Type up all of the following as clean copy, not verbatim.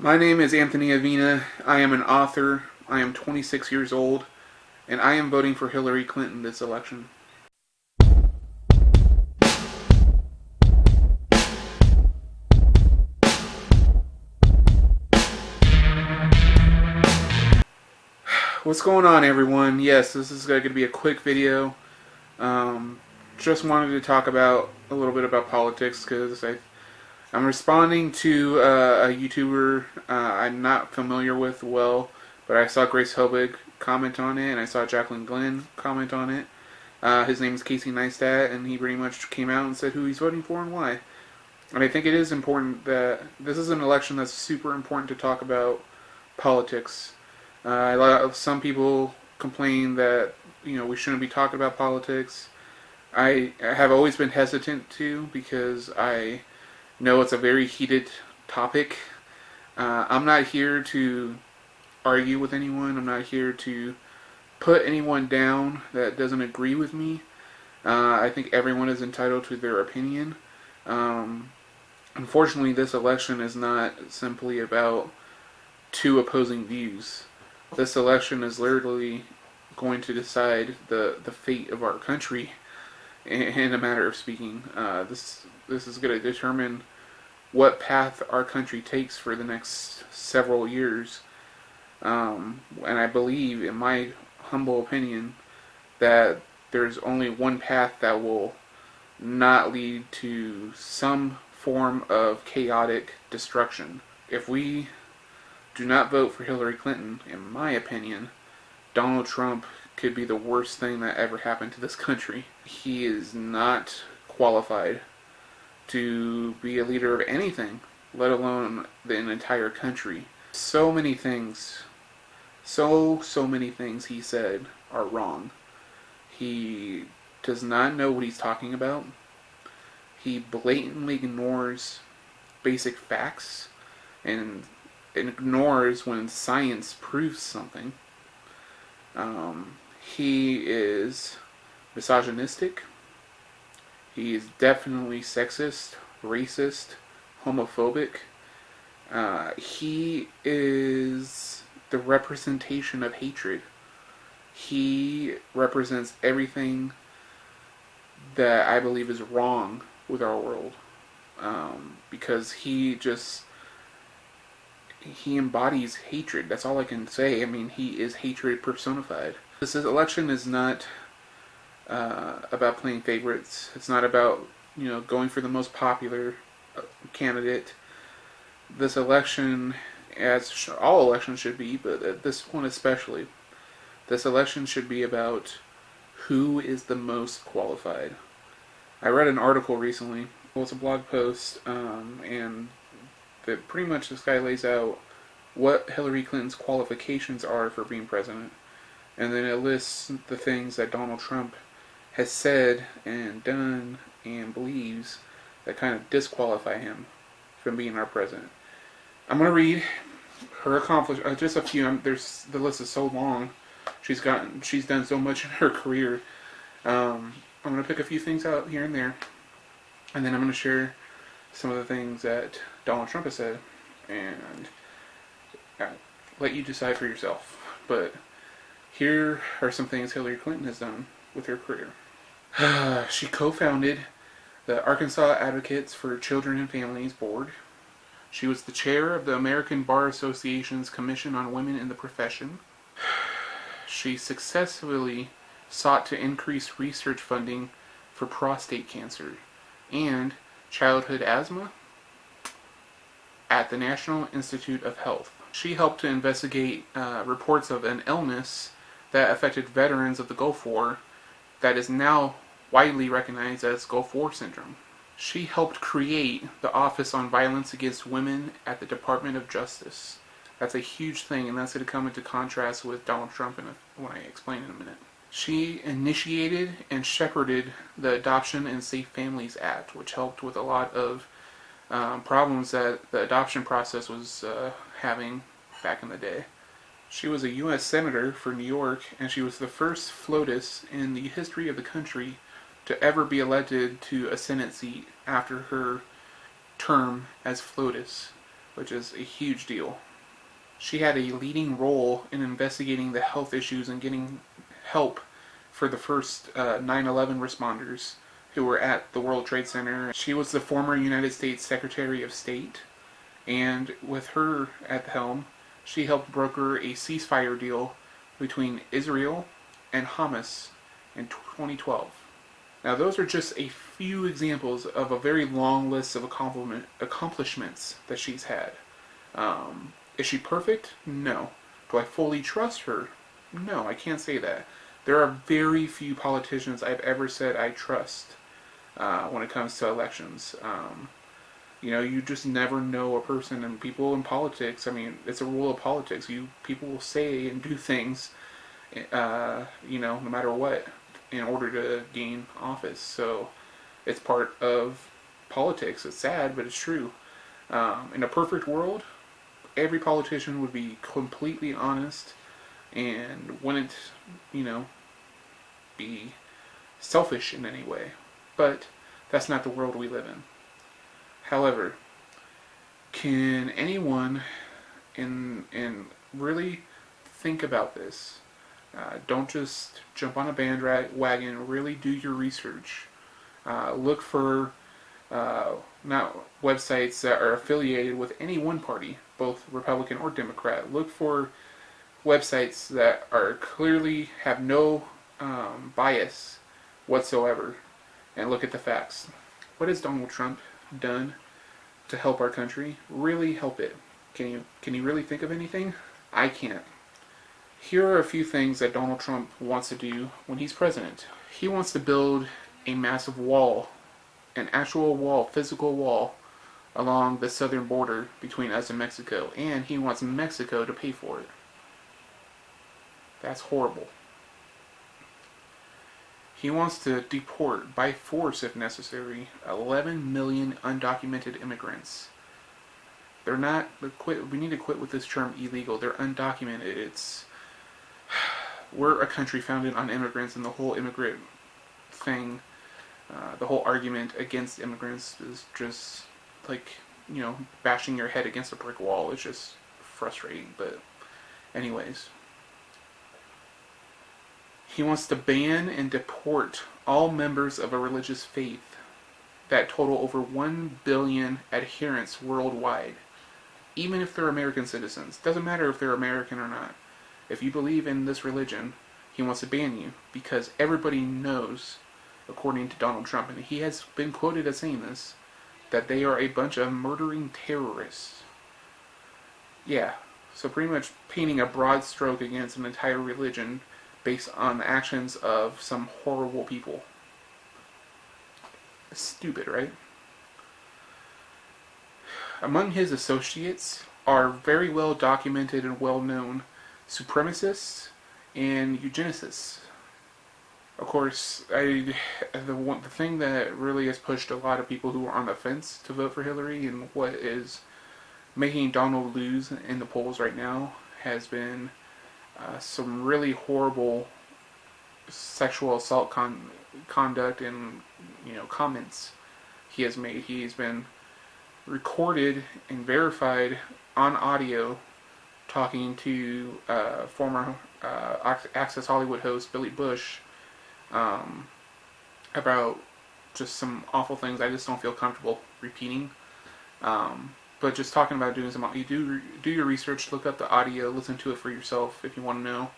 My name is Anthony Avina. I am an author. I am 26 years old, and I am voting for Hillary Clinton this election. What's going on, everyone? Yes, this is going to be a quick video. Um, just wanted to talk about a little bit about politics because I'm responding to a YouTuber I'm not familiar with well, but I saw Grace Helbig comment on it, and I saw Jacqueline Glenn comment on it. His name is Casey Neistat, and he pretty much came out and said who he's voting for and why. And I think it is important that this is an election that's super important to talk about politics. Some people complain that we shouldn't be talking about politics. I have always been hesitant to because I know it's a very heated topic. I'm not here to argue with anyone. I'm not here to put anyone down that doesn't agree with me. I think everyone is entitled to their opinion. Unfortunately, this election is not simply about two opposing views. This election is literally going to decide the fate of our country in a matter of speaking. This is going to determine what path our country takes for the next several years. And I believe, in my humble opinion, that there's only one path that will not lead to some form of chaotic destruction. If we do not vote for Hillary Clinton, in my opinion, Donald Trump could be the worst thing that ever happened to this country. He is not qualified to be a leader of anything, let alone an entire country. So many things, so many things he said are wrong. He does not know what he's talking about. He blatantly ignores basic facts and ignores when science proves something. He is misogynistic. He is definitely sexist, racist, homophobic. He is the representation of hatred. He represents everything that I believe is wrong with our world. Because he embodies hatred. That's all I can say. I mean, he is hatred personified. This election is not about playing favorites. It's not about going for the most popular candidate. This election, as all elections should be, but this one especially, this election should be about who is the most qualified. I read an article recently. Well, it's a blog post, and that pretty much this guy lays out what Hillary Clinton's qualifications are for being president, and then it lists the things that Donald Trump has said and done and believes that kind of disqualify him from being our president. I'm going to read her accomplishments, just a few. The list is so long. She's done so much in her career. I'm going to pick a few things out here and there, and then I'm going to share some of the things that Donald Trump has said, and let you decide for yourself. But here are some things Hillary Clinton has done with her career. She co-founded the Arkansas Advocates for Children and Families Board. She was the chair of the American Bar Association's Commission on Women in the Profession. She successfully sought to increase research funding for prostate cancer and childhood asthma at the National Institute of Health. She helped to investigate reports of an illness that affected veterans of the Gulf War that is now widely recognized as Gulf War Syndrome. She helped create the Office on Violence Against Women at the Department of Justice. That's a huge thing, and that's going to come into contrast with Donald Trump when I explain in a minute. She initiated and shepherded the Adoption and Safe Families Act, which helped with a lot of problems that the adoption process was having back in the day. She was a U.S. Senator for New York, and she was the first FLOTUS in the history of the country to ever be elected to a Senate seat after her term as FLOTUS. which is a huge deal. She had a leading role in investigating the health issues and getting help for the first 9/11 responders who were at the World Trade Center. She was the former United States Secretary of State, and with her at the helm, she helped broker a ceasefire deal between Israel and Hamas in 2012. Now, those are just a few examples of a very long list of accomplishments that she's had. Is she perfect? No. Do I fully trust her? No, I can't say that. There are very few politicians I've ever said I trust when it comes to elections. You just never know a person, and people in politics. I mean, it's a rule of politics. People will say and do things, no matter what, in order to gain office. So it's part of politics. It's sad, but it's true. In a perfect world, every politician would be completely honest and wouldn't, be selfish in any way. But that's not the world we live in. However, can anyone really think about this? Don't just jump on a bandwagon. Really do your research. Look for not websites that are affiliated with any one party, both Republican or Democrat. Look for websites that are clearly have no bias whatsoever, and look at the facts. What has Donald Trump done to help our country? Really help it? Can you really think of anything? I can't. Here are a few things that Donald Trump wants to do when he's president. He wants to build a massive wall, an actual wall, physical wall, along the southern border between us and Mexico, and he wants Mexico to pay for it. That's horrible. He wants to deport, by force if necessary, 11 million undocumented immigrants. We need to quit with this term illegal. They're undocumented. We're a country founded on immigrants, and the whole immigrant thing, the whole argument against immigrants is just bashing your head against a brick wall. It's just frustrating. But anyways, he wants to ban and deport all members of a religious faith that total over 1 billion adherents worldwide, even if they're American citizens. Doesn't matter if they're American or not. If you believe in this religion, he wants to ban you, because everybody knows, according to Donald Trump, and he has been quoted as saying this, that they are a bunch of murdering terrorists. Yeah, so pretty much painting a broad stroke against an entire religion based on the actions of some horrible people. It's stupid, right? Among his associates are very well documented and well known supremacists and eugenicists. Of course, the thing that really has pushed a lot of people who are on the fence to vote for Hillary, and what is making Donald lose in the polls right now, has been some really horrible sexual assault conduct and comments he has made. He's been recorded and verified on audio talking to former Access Hollywood host Billy Bush about just some awful things I just don't feel comfortable repeating. But just talking about doing some, you do your research, look up the audio, listen to it for yourself if you want to know.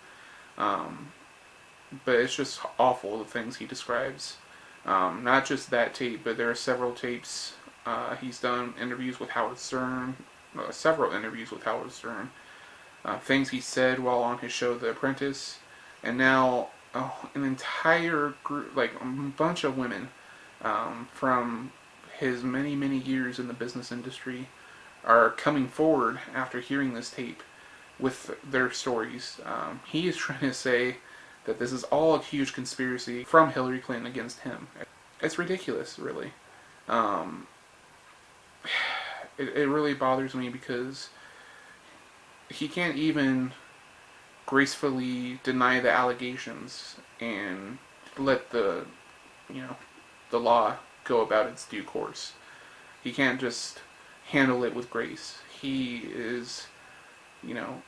But it's just awful, the things he describes. Not just that tape, but there are several tapes. He's done interviews with Howard Stern, several interviews with Howard Stern. Things he said while on his show The Apprentice, and now an entire group, like a bunch of women from his many, many years in the business industry, are coming forward after hearing this tape with their stories. He is trying to say that this is all a huge conspiracy from Hillary Clinton against him. It's ridiculous, really. It really bothers me, because he can't even gracefully deny the allegations and let the law go about its due course. He can't just handle it with grace. he is, you know,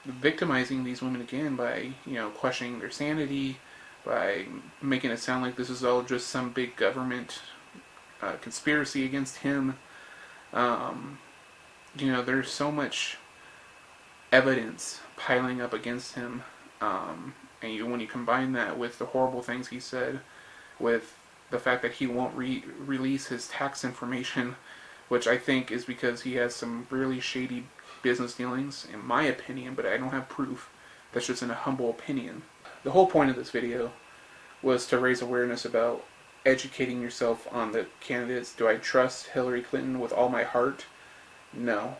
victimizing these women again by, questioning their sanity, by making it sound like this is all just some big government conspiracy against him. Um, there's so much evidence piling up against him, and when you combine that with the horrible things he said, with the fact that he won't release his tax information, which I think is because he has some really shady business dealings, in my opinion, but I don't have proof. That's just a humble opinion. The whole point of this video was to raise awareness about educating yourself on the candidates. Do I trust Hillary Clinton with all my heart? No.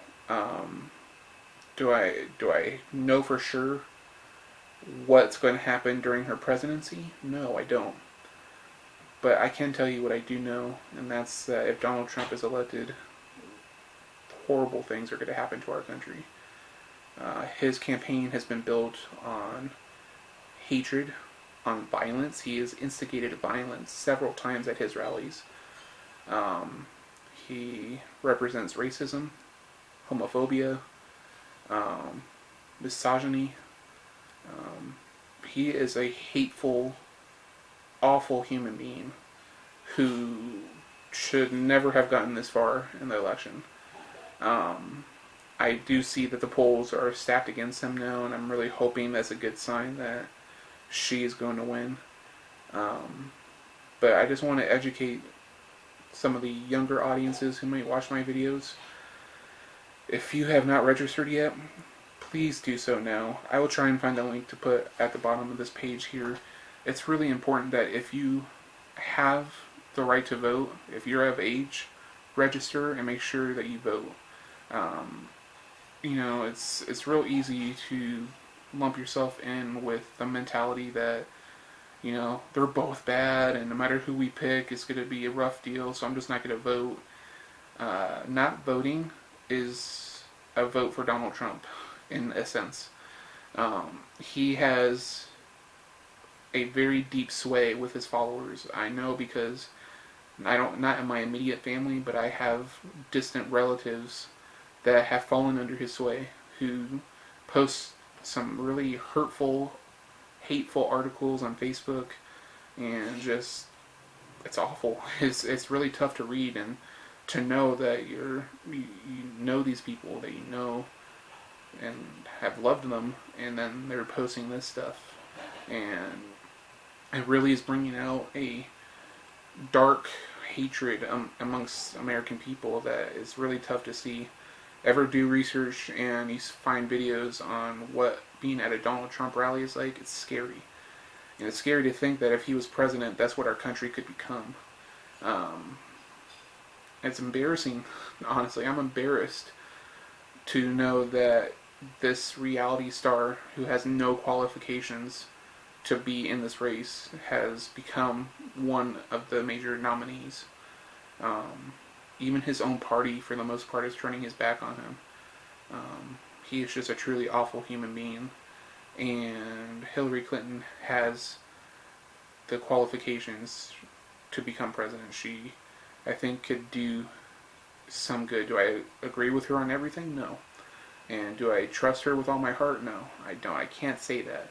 Do I know for sure what's going to happen during her presidency? No, I don't. But I can tell you what I do know, and that's that if Donald Trump is elected, horrible things are going to happen to our country. His campaign has been built on hatred, on violence. He has instigated violence several times at his rallies. He represents racism, homophobia, misogyny. He is a hateful, awful human being who should never have gotten this far in the election. I do see that the polls are stacked against him now, and I'm really hoping that's a good sign that she is going to win. But I just want to educate some of the younger audiences who might watch my videos. If you have not registered yet, please do so now. I will try and find a link to put at the bottom of this page here. It's really important that if you have the right to vote, if you're of age, register and make sure that you vote. It's real easy to lump yourself in with the mentality that, they're both bad and no matter who we pick, it's going to be a rough deal, so I'm just not going to vote. Not voting is a vote for Donald Trump, in a sense. He has a very deep sway with his followers. I know because not in my immediate family, but I have distant relatives that have fallen under his sway, who post some really hurtful, hateful articles on Facebook, and just, it's awful. It's really tough to read, and to know that you know these people, that you know and have loved them, and then they're posting this stuff, and it really is bringing out a dark hatred amongst American people that is really tough to see. Ever do research and you find videos on what being at a Donald Trump rally is like, it's scary. And it's scary to think that if he was president, that's what our country could become. It's embarrassing, honestly. I'm embarrassed to know that this reality star who has no qualifications to be in this race has become one of the major nominees. Even his own party, for the most part, is turning his back on him. He is just a truly awful human being. And Hillary Clinton has the qualifications to become president. She, I think, could do some good. Do I agree with her on everything? No. And do I trust her with all my heart? No, I don't. I can't say that.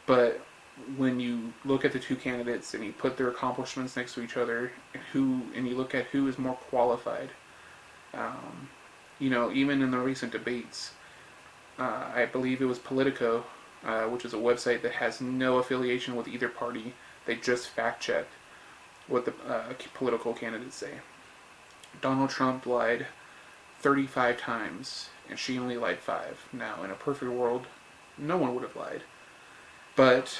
But when you look at the two candidates and you put their accomplishments next to each other, and you look at who is more qualified, even in the recent debates, I believe it was Politico, which is a website that has no affiliation with either party. They just fact-checked what the political candidates say. Donald Trump lied 35 times, and she only lied 5. Now, in a perfect world, no one would have lied. But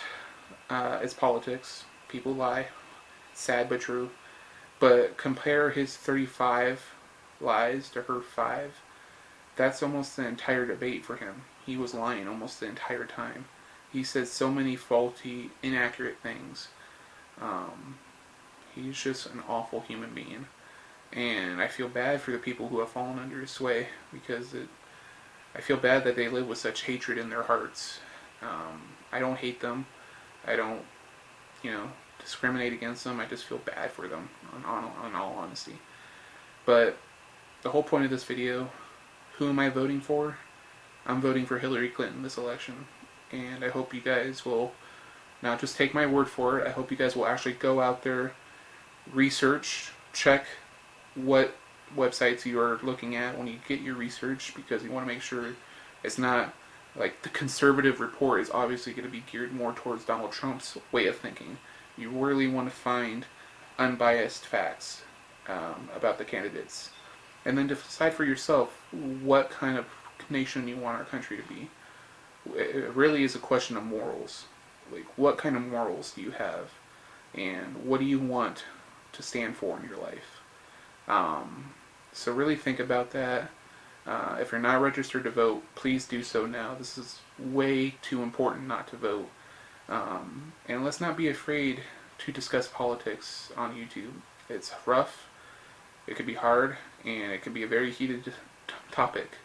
it's politics. People lie. Sad but true. But compare his 35 lies to her 5. That's almost the entire debate for him. He was lying almost the entire time. He said so many faulty, inaccurate things. He's just an awful human being. And I feel bad for the people who have fallen under his sway, because I feel bad that they live with such hatred in their hearts. I don't hate them. I don't, discriminate against them. I just feel bad for them, on all honesty. But the whole point of this video, who am I voting for? I'm voting for Hillary Clinton this election. And I hope you guys will not just take my word for it. I hope you guys will actually go out there, research, check what websites you are looking at when you get your research, because you want to make sure it's not like the conservative report is obviously going to be geared more towards Donald Trump's way of thinking. You really want to find unbiased facts about the candidates, and then decide for yourself what kind of nation you want our country to be. It really is a question of morals. Like, what kind of morals do you have, and what do you want to stand for in your life? So really think about that. If you're not registered to vote, please do so now. This is way too important not to vote. And let's not be afraid to discuss politics on YouTube. It's rough, it could be hard, and it can be a very heated topic.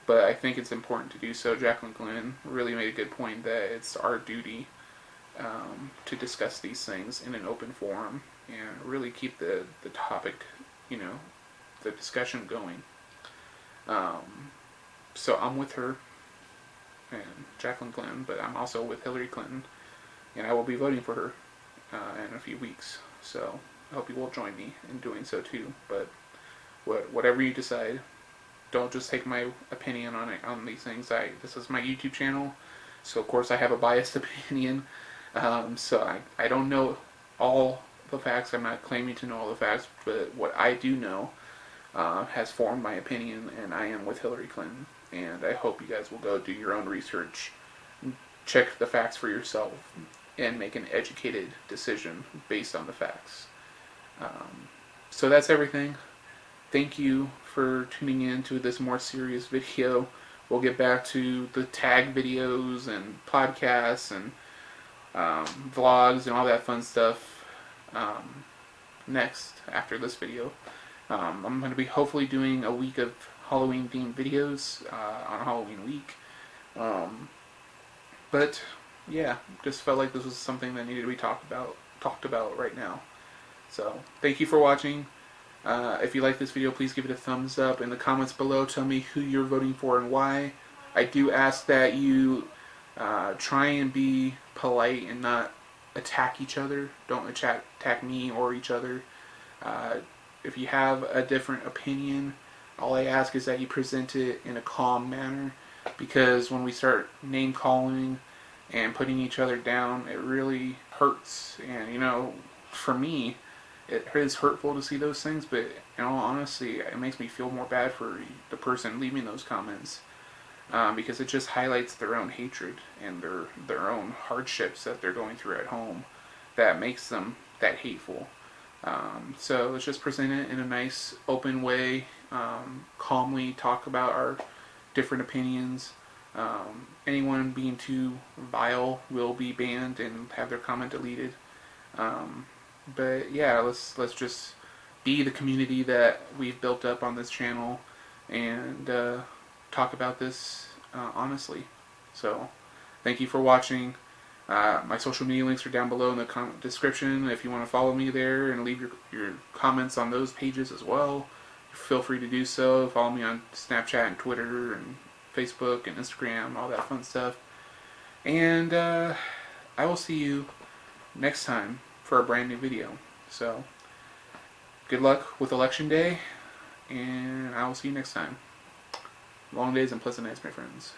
But I think it's important to do so. Jacqueline Glenn really made a good point that it's our duty to discuss these things in an open forum and really keep the topic, the discussion going. So I'm with her and Jacqueline Glenn, but I'm also with Hillary Clinton, and I will be voting for her in a few weeks. So I hope you will join me in doing so too. But whatever you decide, don't just take my opinion on these things. This is my YouTube channel, so of course I have a biased opinion. So I don't know all the facts. I'm not claiming to know all the facts, but what I do know has formed my opinion, and I am with Hillary Clinton. And I hope you guys will go do your own research, check the facts for yourself, and make an educated decision based on the facts. So that's everything. Thank you for tuning in to this more serious video. We'll get back to the tag videos and podcasts and vlogs and all that fun stuff next, after this video. I'm going to be hopefully doing a week of Halloween themed videos on Halloween week. But yeah, just felt like this was something that needed to be talked about right now. So thank you for watching. If you like this video, please give it a thumbs up. In the comments below, tell me who you're voting for and why. I do ask that you try and be polite and not attack each other. Don't attack me or each other. If you have a different opinion, all I ask is that you present it in a calm manner, because when we start name calling and putting each other down, it really hurts. And for me, it is hurtful to see those things, but in all honesty, it makes me feel more bad for the person leaving those comments, because it just highlights their own hatred and their own hardships that they're going through at home that makes them that hateful. So let's just present it in a nice, open way, calmly talk about our different opinions. Anyone being too vile will be banned and have their comment deleted. But yeah, let's just be the community that we've built up on this channel and talk about this honestly. So thank you for watching. My social media links are down below in the description. If you want to follow me there and leave your comments on those pages as well, feel free to do so. Follow me on Snapchat and Twitter and Facebook and Instagram, all that fun stuff. And I will see you next time for a brand new video. So good luck with election day, and I will see you next time. Long days and pleasant nights, my friends.